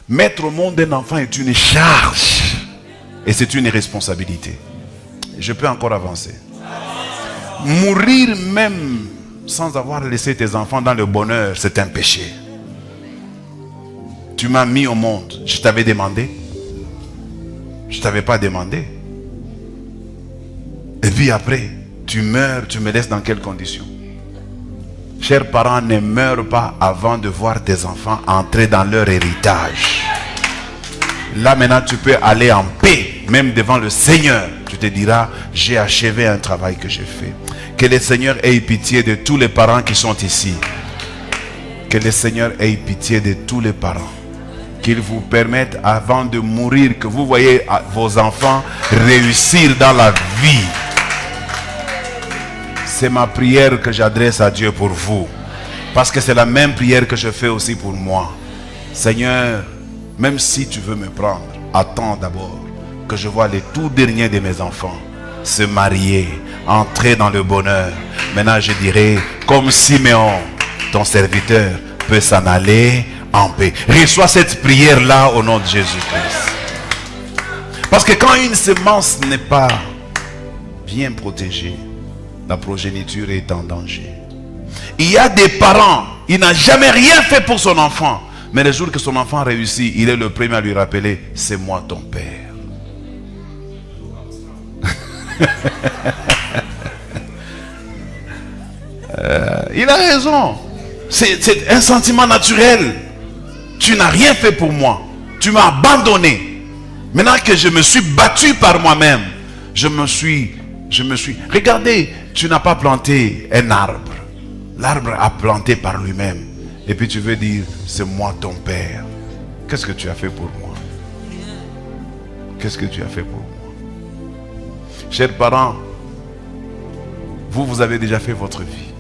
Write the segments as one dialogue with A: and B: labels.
A: Mettre au monde un enfant est une charge. Et c'est une responsabilité. Je peux encore avancer. Mourir même sans avoir laissé tes enfants dans le bonheur, c'est un péché. Tu m'as mis au monde. Je t'avais demandé. Je ne t'avais pas demandé. Et puis après, tu meurs, tu me laisses dans quelles conditions? Chers parents, ne meurent pas avant de voir tes enfants entrer dans leur héritage. Là maintenant, tu peux aller en paix, même devant le Seigneur. Tu te diras, j'ai achevé un travail que j'ai fait. Que le Seigneur ait pitié de tous les parents qui sont ici. Que le Seigneur ait pitié de tous les parents. Qu'il vous permette avant de mourir, que vous voyez vos enfants réussir dans la vie. C'est ma prière que j'adresse à Dieu pour vous. Parce que c'est la même prière que je fais aussi pour moi. Seigneur, même si tu veux me prendre, attends d'abord que je vois les tout derniers de mes enfants se marier, entrer dans le bonheur. Maintenant je dirai, comme Siméon, ton serviteur peut s'en aller en paix. Reçois cette prière-là au nom de Jésus-Christ. Parce que quand une semence n'est pas bien protégée, la progéniture est en danger. Il y a des parents, il n'a jamais rien fait pour son enfant. Mais le jour que son enfant réussit, il est le premier à lui rappeler, c'est moi ton père. Il a raison. C'est un sentiment naturel. Tu n'as rien fait pour moi. Tu m'as abandonné. Maintenant que je me suis battu par moi-même, je me suis... Regardez, tu n'as pas planté un arbre. L'arbre a planté par lui-même. Et puis tu veux dire, c'est moi ton père. Qu'est-ce que tu as fait pour moi? Qu'est-ce que tu as fait pour moi? Chers parents, vous avez déjà fait votre vie.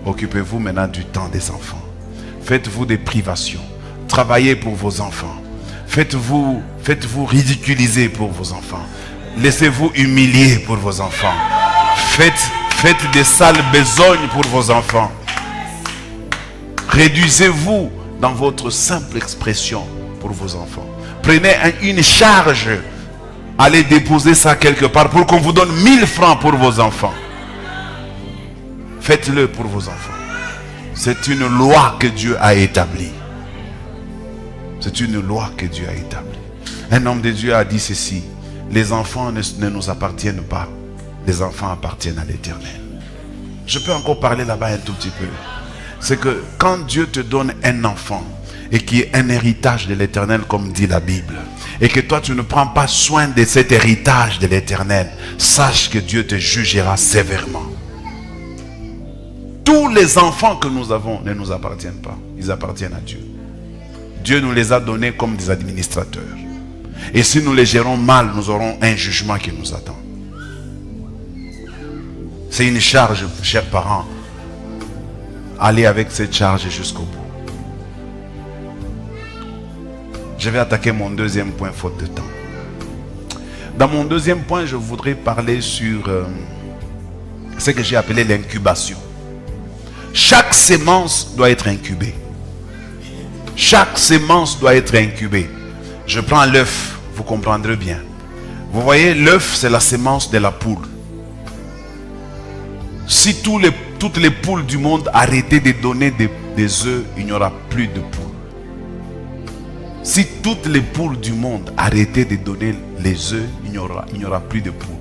A: Occupez-vous maintenant du temps des enfants. Faites-vous des privations. Travaillez pour vos enfants. Faites-vous ridiculiser pour vos enfants. Laissez-vous humilier pour vos enfants. Faites des sales besognes pour vos enfants. Réduisez-vous dans votre simple expression pour vos enfants. Prenez une charge. Allez déposer ça quelque part pour qu'on vous donne 1000 francs pour vos enfants. Faites-le pour vos enfants. C'est une loi que Dieu a établie. C'est une loi que Dieu a établie. Un homme de Dieu a dit ceci: les enfants ne nous appartiennent pas. Les enfants appartiennent à l'Éternel. Je peux encore parler là-bas un tout petit peu. C'est que quand Dieu te donne un enfant et qui est un héritage de l'Éternel, comme dit la Bible, et que toi tu ne prends pas soin de cet héritage de l'Éternel, sache que Dieu te jugera sévèrement. Tous les enfants que nous avons ne nous appartiennent pas. Ils appartiennent à Dieu. Dieu nous les a donnés comme des administrateurs. Et si nous les gérons mal, nous aurons un jugement qui nous attend. C'est une charge, chers parents. Allez avec cette charge jusqu'au bout. Je vais attaquer mon deuxième point, faute de temps. Dans mon deuxième point, je voudrais parler sur ce que j'ai appelé l'incubation. Chaque sémence doit être incubée. Chaque sémence doit être incubée. Je prends l'œuf, vous comprendrez bien. Vous voyez, l'œuf, c'est la sémence de la poule. Si toutes les poules du monde arrêtaient de donner des œufs, il n'y aura plus de poules. Si toutes les poules du monde arrêtaient de donner les œufs, il n'y aura plus de poules.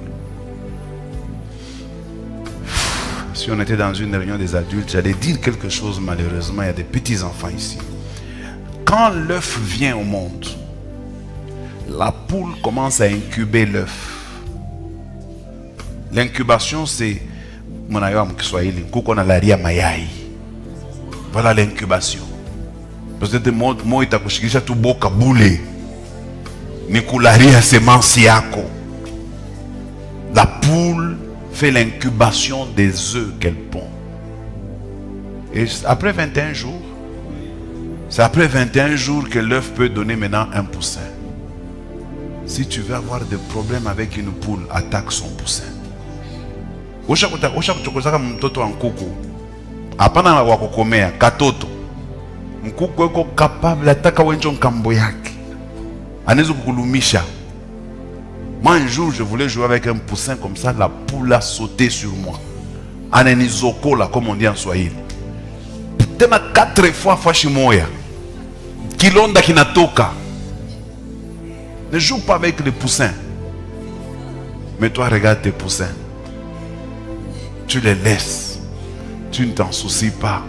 A: Si on était dans une réunion des adultes, j'allais dire quelque chose, malheureusement, il y a des petits enfants ici. Quand l'œuf vient au monde, la poule commence à incuber l'œuf. L'incubation, c'est... Voilà l'incubation. Peut-être moi itakushikisha tu boka bule nikularia semence yako. La poule fait l'incubation des œufs qu'elle pond. Et après 21 jours, c'est après 21 jours que l'œuf peut donner maintenant un poussin. Si tu veux avoir des problèmes avec une poule, attaque son poussin. Ushakuchokozaka mtoto wa nkuku. Hapana wa kukomea katoto. kukweko capable ataka wenjo nkambo yake. Anezo kukulumisha. Moi un jour je voulais jouer avec un poussin comme ça, la poule a sauté sur moi. Anenizoko là comme on dit en Swahili. Tena 4 fois fashimoya. Kilonda kinatoka. Ne joue pas avec les poussins. Mais toi regarde tes poussins. Tu les laisses. Tu ne t'en soucies pas.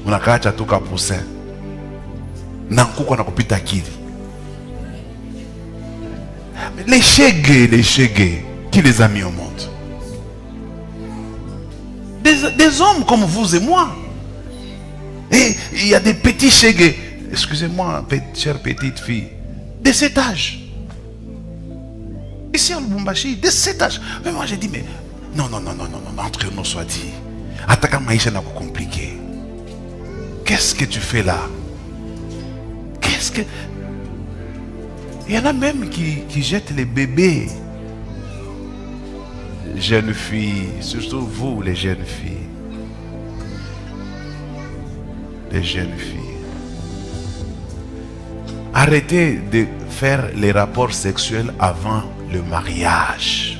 A: Unakaacha toka poussin. Nankuko nakupita akili. Les chégués, qui les a mis au monde? Des hommes comme vous et moi. Et il y a des petits chégués. Excusez-moi, chère petite fille. De cet âge. Ici à Lubumbashi, de cet âge. Mais moi j'ai dit, mais non, entre nous soit dit. Attaquant Maïcha n'a pas compliqué. Qu'est-ce que tu fais là? Qu'est-ce que... Il y en a même qui jettent les bébés. Jeunes filles, surtout vous les jeunes filles. Les jeunes filles. Arrêtez de faire les rapports sexuels avant le mariage.